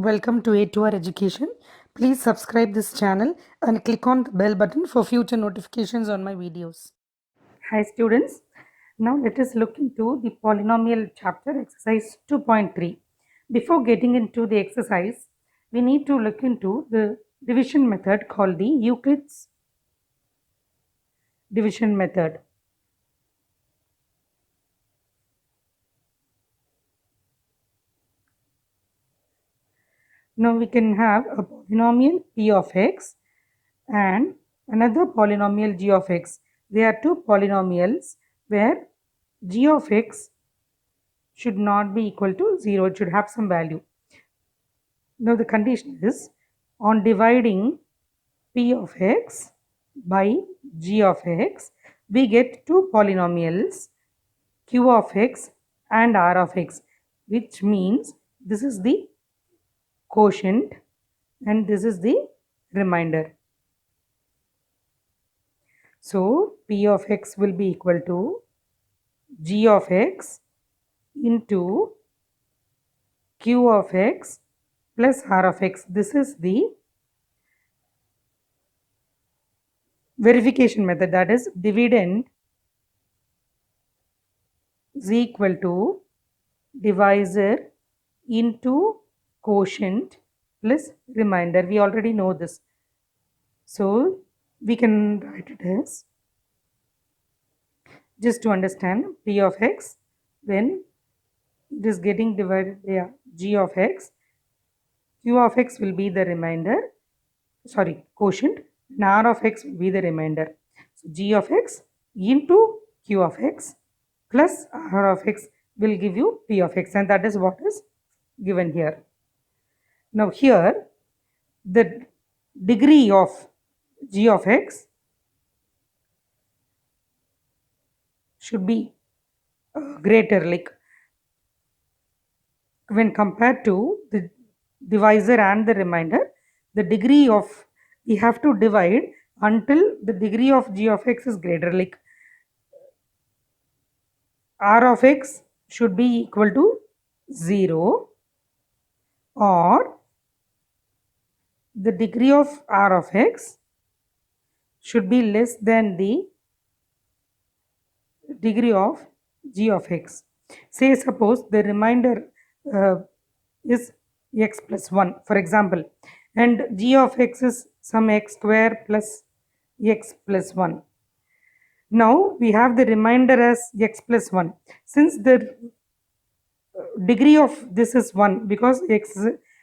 Welcome to A2R Education. Please subscribe this channel and click on the bell button for future notifications on my videos. Hi students. Now let us look into the polynomial chapter exercise 2.3. Before getting into the exercise, we need to look into the division method called the Euclid's division method. Now we can have a polynomial p of x and another polynomial g of x. They are two polynomials where g of x should not be equal to 0, it should have some value. Now the condition is on dividing p of x by g of x, we get two polynomials q of x and r of x, which means this is the quotient and this is the remainder. So p of x will be equal to g of x into q of x plus r of x. This is the verification method, that is dividend is equal to divisor into quotient plus remainder. We already know this. So we can write it as, just to understand, p of x, when it is getting divided by g of x, q of x will be the remainder, quotient, and r of x will be the remainder. So g of x into q of x plus r of x will give you p of x, and that is what is given here. Now here the degree of g of x should be greater, like when compared to the divisor and the remainder, the degree of, we have to divide until the degree of g of x is greater, like r of x should be equal to 0 or the degree of r of x should be less than the degree of g of x. Say suppose the remainder is x plus 1, for example, and g of x is some x square plus x plus 1. Now we have the remainder as x plus 1. Since the degree of this is 1, because x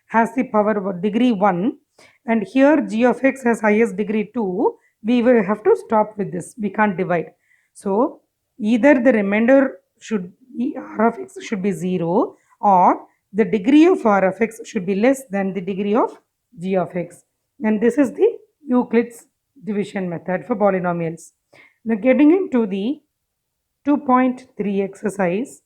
has the power of degree 1, and here g of x has highest degree 2, we will have to stop with this, we can't divide. So either the remainder should be, r of x should be 0, or the degree of r of x should be less than the degree of g of x, and this is the Euclid's division method for polynomials. Now getting into the 2.3 exercise,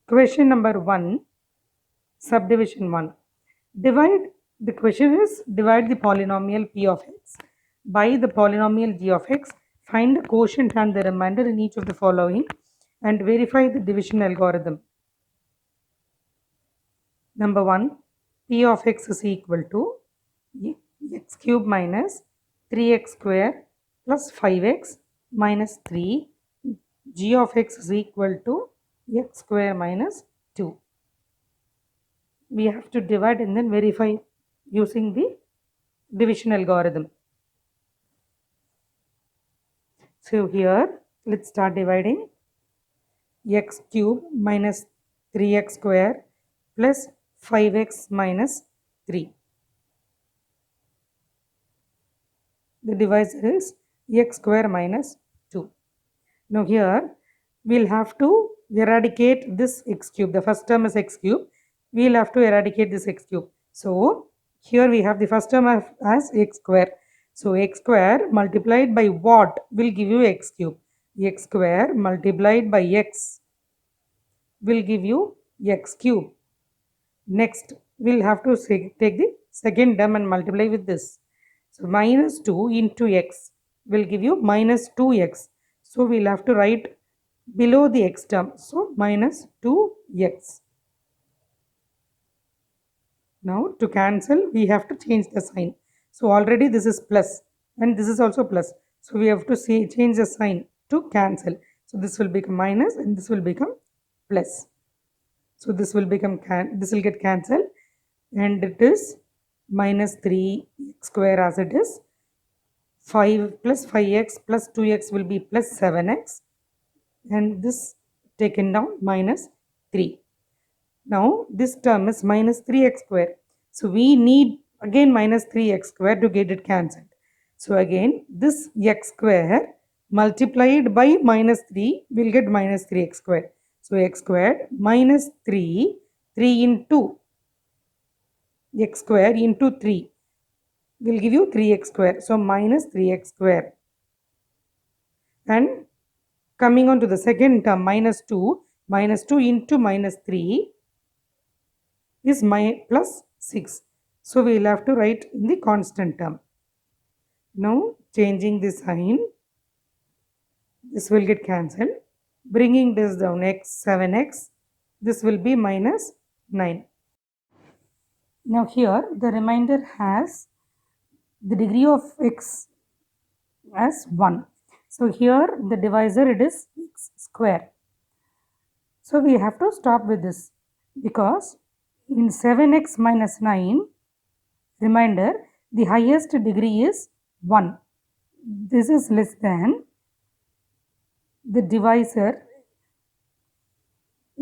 question number 1, subdivision 1. The question is divide the polynomial p of x by the polynomial g of x, find the quotient and the remainder in each of the following, and verify the division algorithm. Number 1, p of x is equal to x cube minus 3x square plus 5x minus 3. G of x is equal to x square minus 2. We have to divide and then verify using the division algorithm. So here let's start dividing. X cube minus 3x square plus 5x minus 3. The divisor is x square minus 2. Now here we'll have to eradicate this x cube. The first term is x cube. We'll have to eradicate this x cube. So here we have the first term as x square. So x square multiplied by what will give you x cube? X square multiplied by x will give you x cube. Next we'll have to take the second term and multiply with this. So minus 2 into x will give you minus 2x. So we'll have to write below the x term. So minus 2x. Now to cancel, we have to change the sign. So already this is plus and this is also plus. So we have to change the sign to cancel. So this will become minus and this will become plus. So this will become this will get cancelled, and it is minus 3x square as it is. 5 plus 5x plus 2x will be plus 7x, and this taken down minus 3. Now this term is minus 3x square. So we need again minus 3x square to get it cancelled. So again this x square multiplied by minus 3 will get minus 3x square. So x squared minus 3 into x square into 3 will give you 3x square. So minus 3x square. And coming on to the second term, minus 2 into minus 3 is plus 6. So we will have to write in the constant term. Now changing the sign, this will get cancelled. Bringing this down, x 7x, this will be minus 9. Now here the remainder has the degree of x as 1. So here the divisor, it is x square. So we have to stop with this, because in 7x minus 9 remainder, the highest degree is 1. This is less than the divisor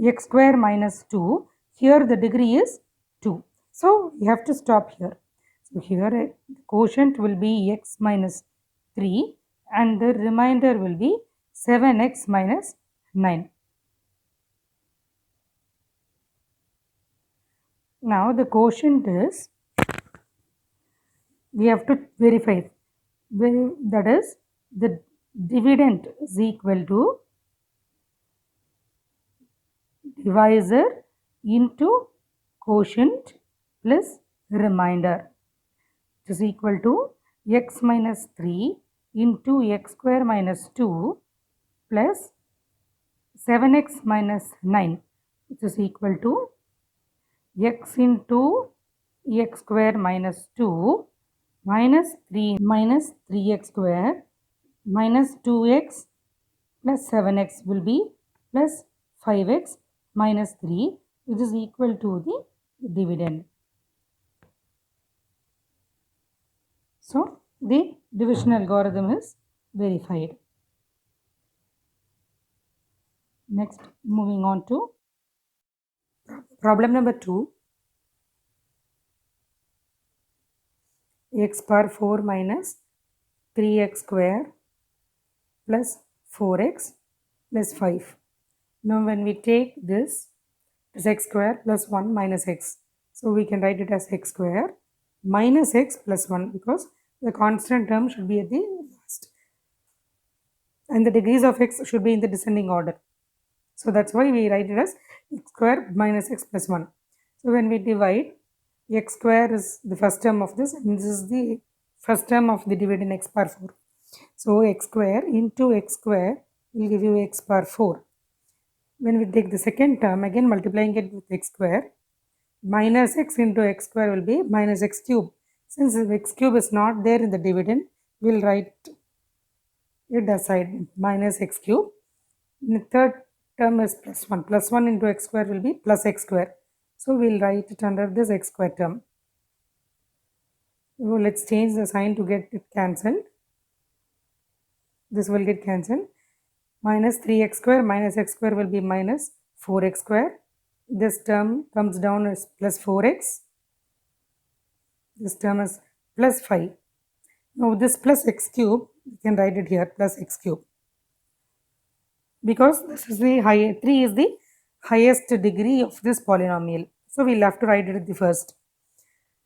x square minus 2. Here the degree is 2. So we have to stop here. So here the quotient will be x minus 3 and the remainder will be 7x minus 9. Now the quotient is, we have to verify, that is the dividend is equal to divisor into quotient plus remainder, which is equal to x minus 3 into x square minus 2 plus 7x minus 9, which is equal to x into x square minus 2 minus 3x square minus 2x plus 7x will be plus 5x minus 3, which is equal to the dividend. So the division algorithm is verified. Next, moving on to problem number 2. X power 4 minus 3x square plus 4x plus 5. Now when we take this, it is x square plus 1 minus x. So we can write it as x square minus x plus 1, because the constant term should be at the last. And the degrees of x should be in the descending order. So that's why we write it as x square minus x plus 1. So when we divide, x square is the first term of this and this is the first term of the dividend x power 4. So x square into x square will give you x power 4. When we take the second term, again multiplying it with x square, minus x into x square will be minus x cube. Since x cube is not there in the dividend, we will write it aside, minus x cube. The third term is plus 1. Plus 1 into x square will be plus x square. So we will write it under this x square term. So let's change the sign to get it cancelled. This will get cancelled. Minus 3x square minus x square will be minus 4x square. This term comes down as plus 4x. This term is plus 5. Now this plus x cube, we can write it here, plus x cube. Because this is the 3 is the highest degree of this polynomial. So we'll have to write it at the first.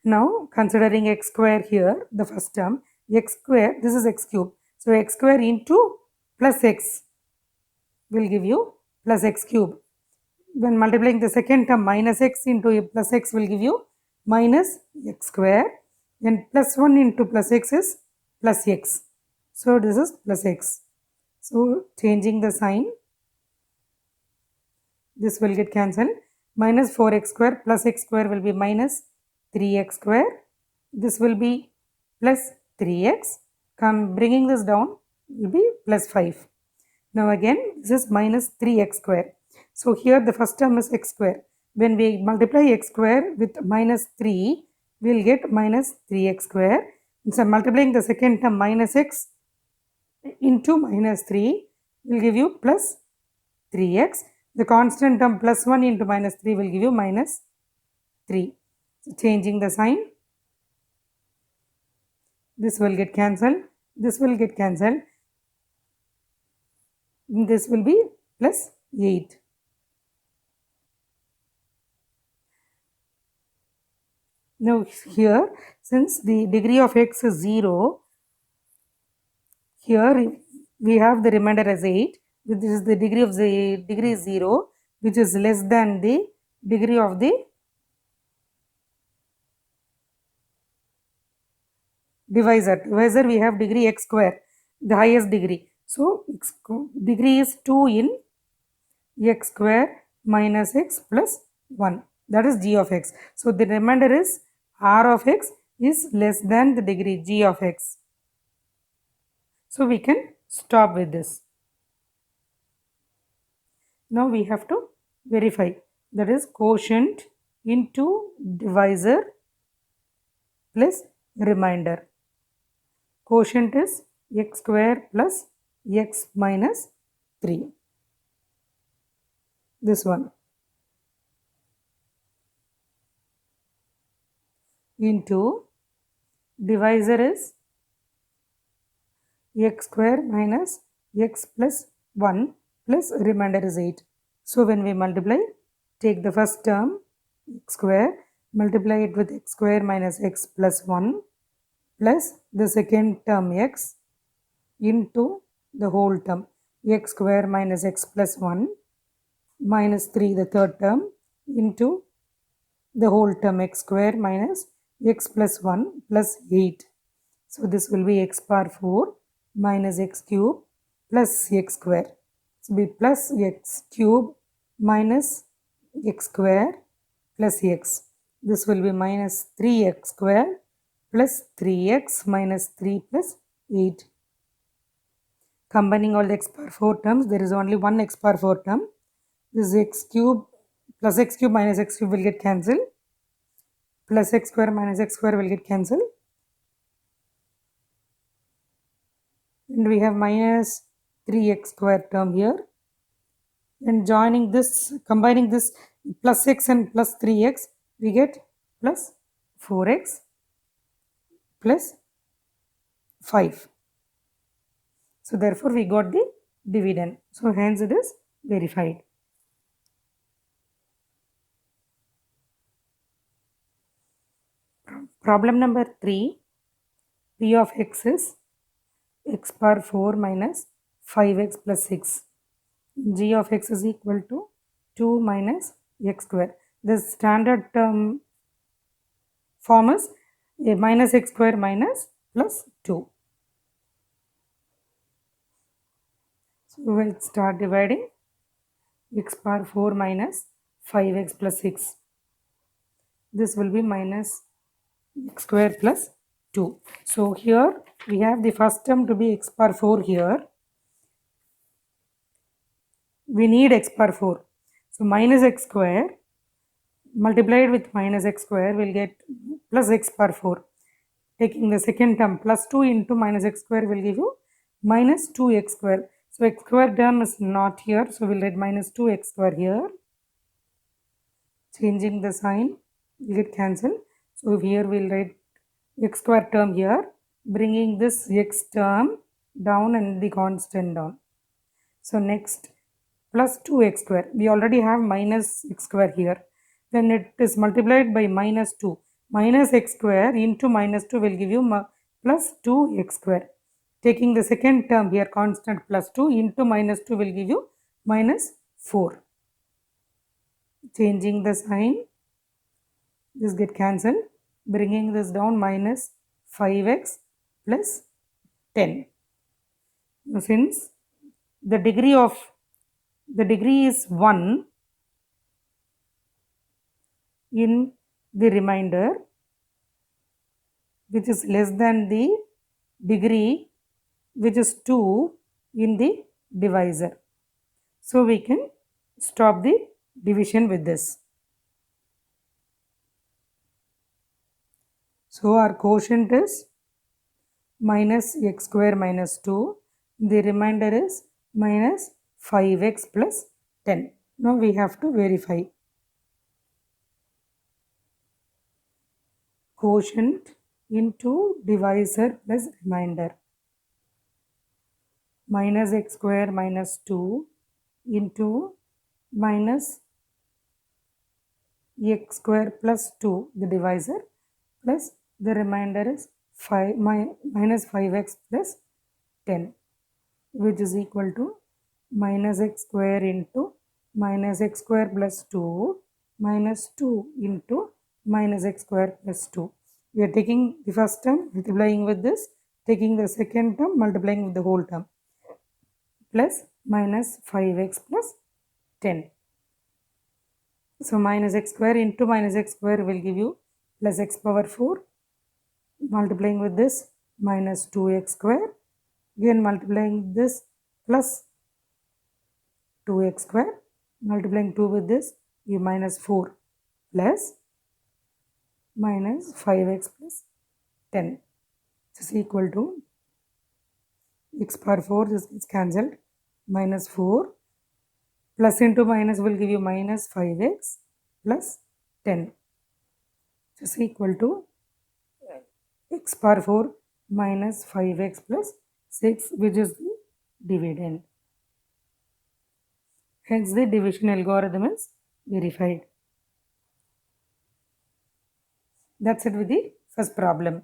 Now considering x square here, the first term, x square, this is x cube. So x square into plus x will give you plus x cube. When multiplying the second term, minus x into plus x will give you minus x square. Then plus 1 into plus x is plus x. So this is plus x. So changing the sign, this will get cancelled. Minus 4x square plus x square will be minus 3x square. This will be plus 3x. Bringing this down will be plus 5. Now again this is minus 3x square. So here the first term is x square. When we multiply x square with minus 3, we will get minus 3x square. So multiplying the second term minus x into minus 3 will give you plus 3x. The constant term plus 1 into minus 3 will give you minus 3. So changing the sign, this will get cancelled, this will get cancelled, this will be plus 8. Now here, since the degree of x is 0, here we have the remainder as 8, which is the degree of the degree is 0, which is less than the degree of the divisor. Divisor we have degree x square, the highest degree. So degree is 2 in x square minus x plus 1. That is g of x. So the remainder is r of x is less than the degree g of x. So we can stop with this. Now we have to verify, that is quotient into divisor plus remainder. Quotient is x square plus x minus 3. This one. Into divisor is x square minus x plus 1 plus remainder is 8. So when we multiply, take the first term x square, multiply it with x square minus x plus 1 plus the second term x into the whole term x square minus x plus 1 minus 3 the third term into the whole term x square minus x plus 1 plus 8. So this will be x power 4 minus x cube plus x square. So be plus x cube minus x square plus x. This will be minus 3x square plus 3x minus 3 plus 8. Combining all the x power 4 terms, there is only one x power 4 term. This x cube plus x cube minus x cube will get cancelled. Plus x square minus x square will get cancelled. And we have minus 3x square term here. And joining this, combining this plus x and plus 3x, we get plus 4x plus 5. So therefore we got the dividend. So hence it is verified. Problem number 3, p of x is x power 4 minus 5x plus 6. G of x is equal to 2 minus x square. The standard term form is a minus x square minus plus 2. So we will start dividing. X power 4 minus 5x plus 6. This will be minus x square plus 2. So here we have the first term to be x power 4 here. We need x power 4. So minus x square multiplied with minus x square will get plus x power 4. Taking the second term plus 2 into minus x square will give you minus 2x square. So x square term is not here. So we'll write minus 2x square here. Changing the sign will get cancelled. So here we'll write x square term here, bringing this x term down and the constant down. So next plus 2x square. We already have minus x square here. Then it is multiplied by minus 2. Minus x square into minus 2 will give you plus 2x square. Taking the second term here constant plus 2 into minus 2 will give you minus 4. Changing the sign, this get cancelled, bringing this down minus 5x plus 10. Now, since the degree is 1, in the remainder which is less than the degree which is 2 in the divisor. So we can stop the division with this. So our quotient is minus x square minus 2. The remainder is minus 5x plus 10. Now we have to verify. Quotient into divisor plus remainder. Minus x square minus 2 into minus x square plus 2, the divisor, plus the remainder is minus 5x plus 10, which is equal to minus x square into minus x square plus 2 minus 2 into minus x square plus 2. We are taking the first term, multiplying with this, taking the second term, multiplying with the whole term, plus minus 5x plus 10. So minus x square into minus x square will give you plus x power 4, multiplying with this minus 2x square, again multiplying this plus 2x square, multiplying 2 with this, you minus 4 plus minus 5x plus 10. This is equal to x power 4, this is cancelled, minus 4 plus into minus will give you minus 5x plus 10. This is equal to x power 4 minus 5x plus 6, which is the dividend. Hence the division algorithm is verified. That's it with the first problem.